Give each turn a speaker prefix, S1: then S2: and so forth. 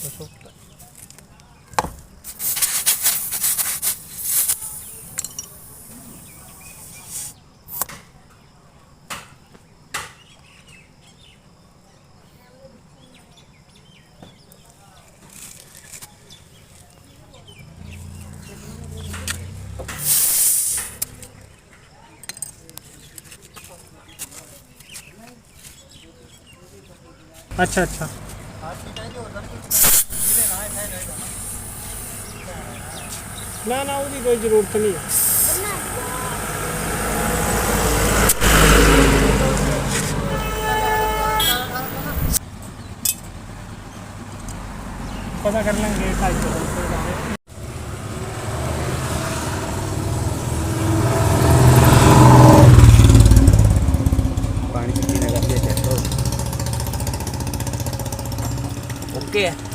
S1: ਦੱਸੋ। अच्छा अच्छा ना ना उसकी कोई जरूरत नहीं है। पता कर लेंगे 250
S2: पानी की चीज़ लगा दिया चेक तो ओके है।